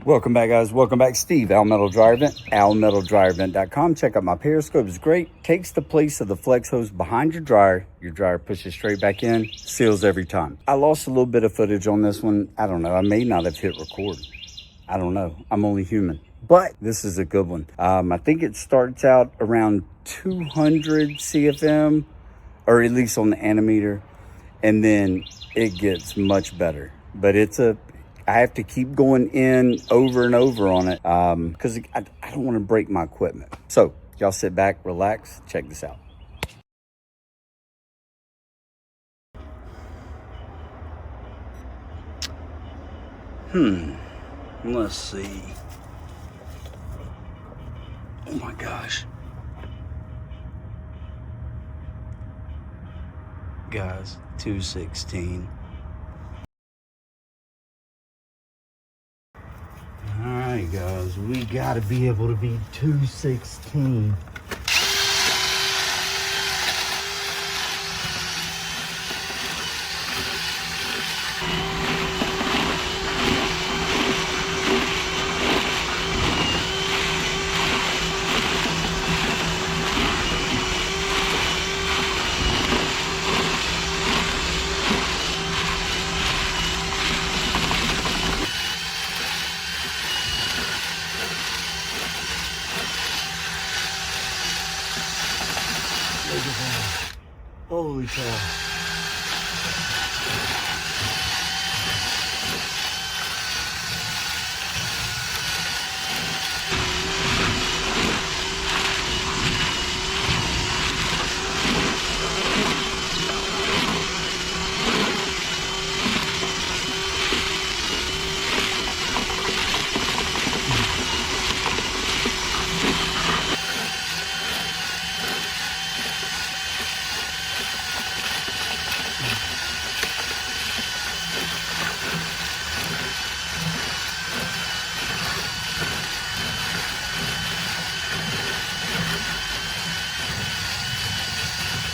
Welcome back, guys. Welcome back. Steve, Almetal Dryer Vent, almetaldryervent.com. Check out my periscope. It's great. Takes the place of the flex hose behind your dryer. Your dryer pushes straight back in, seals every time. I lost a little bit of footage on this one. I don't know. I may not have hit record. I don't know. I'm only human. But this is a good one. I think it starts out around 200 CFM, or at least on the animator, and then it gets much better. But I have to keep going in over and over on it because I don't want to break my equipment. So y'all sit back, relax, check this out. Let's see. Oh my gosh. Guys, 216. All right, guys, we gotta be able to be 216. Holy cow.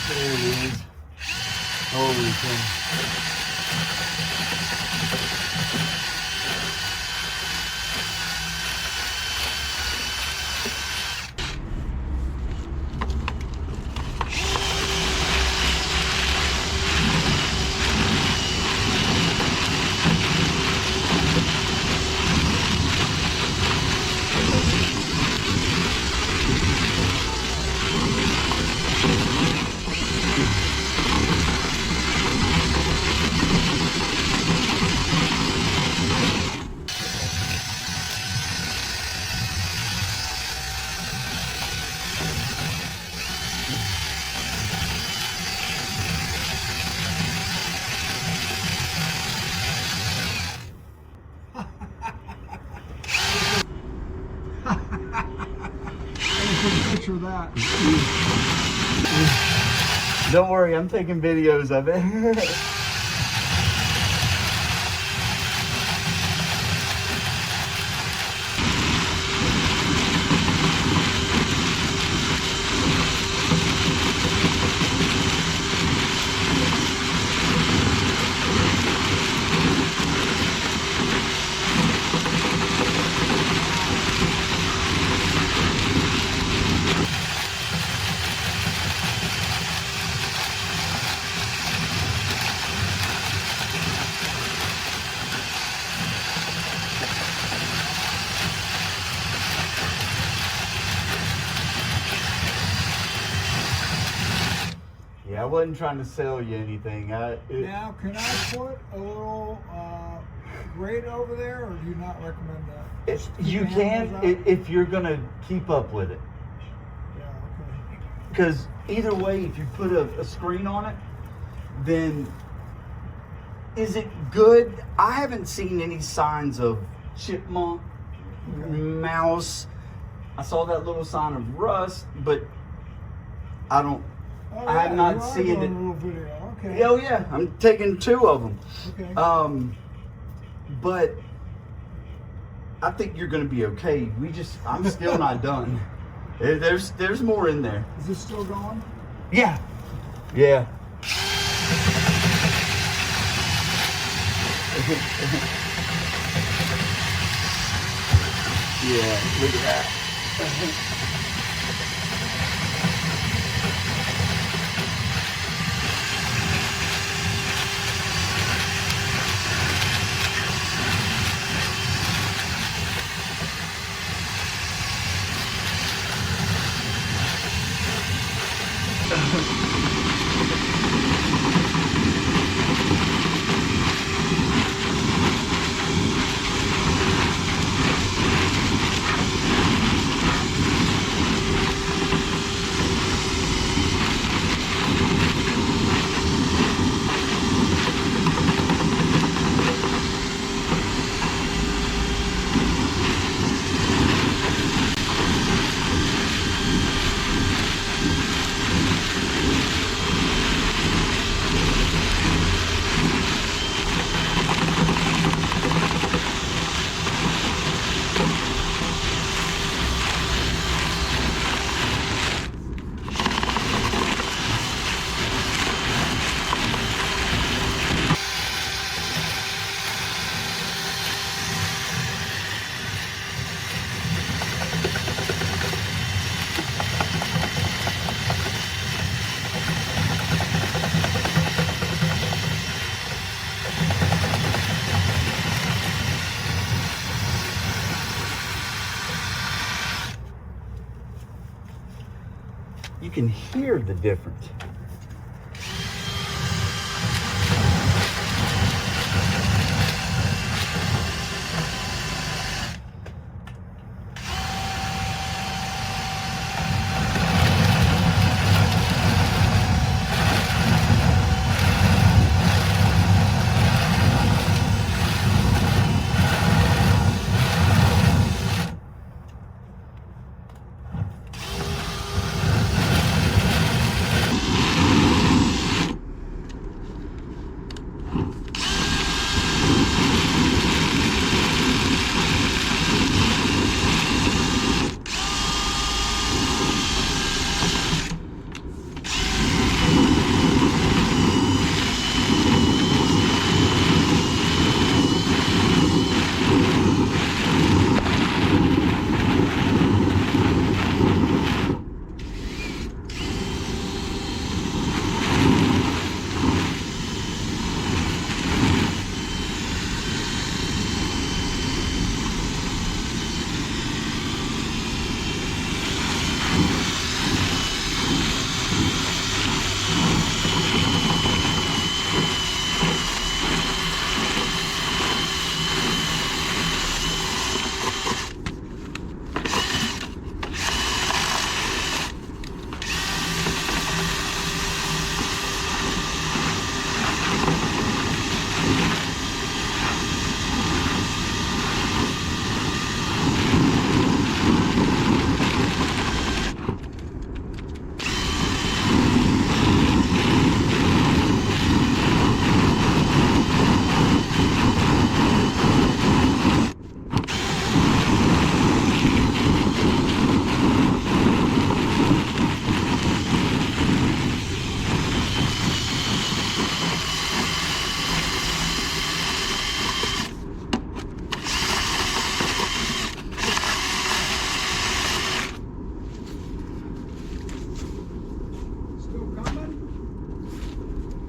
There it is. Holy cow. Picture that. Don't worry, I'm taking videos of it. Yeah, I wasn't trying to sell you anything. Now, can I put a little grate over there, or do you not recommend that? You can if you're gonna keep up with it. Yeah, okay. Because either way, if you put a screen on it, then is it good? I haven't seen any signs of chipmunk, mouse. I saw that little sign of rust, but I don't. Oh, I have yeah, not you are seen doing it. a little video. Okay. Oh yeah, I'm taking 2 of them. Okay. But I think you're gonna be okay. I'm still not done. There's more in there. Is this still going? Yeah. Yeah. Yeah, look at that. You can hear the difference.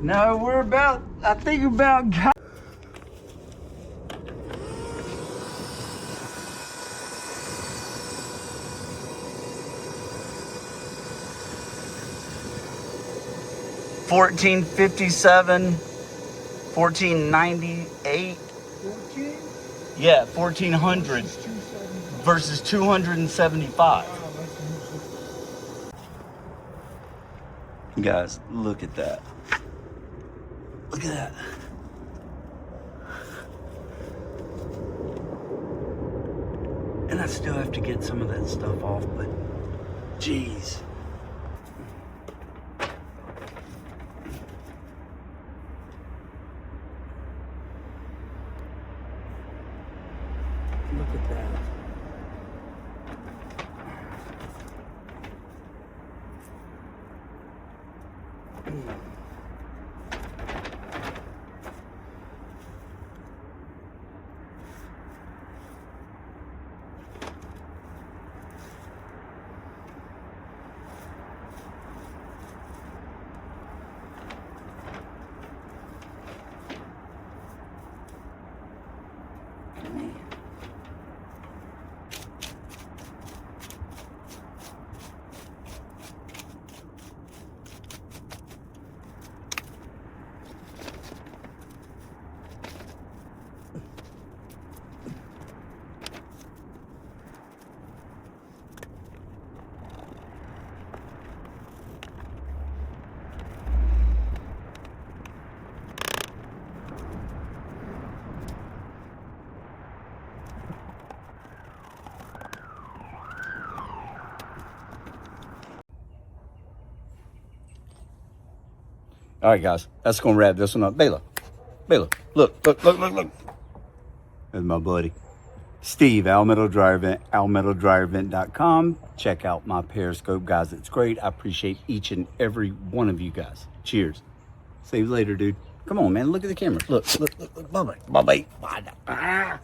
No, we're about, I think about got. $14.57, $14.98. 14? Yeah, 1400 versus 275. Wow, that's music. Guys, look at that. Look at that. And I still have to get some of that stuff off, but geez. Look at that. All right, guys, that's going to wrap this one up. Baylor, look. There's my buddy. Steve, Almetal Dryer Vent, almetaldryervent.com. Check out my Periscope, guys. It's great. I appreciate each and every one of you guys. Cheers. See you later, dude. Come on, man. Look at the camera. Look. Bye-bye.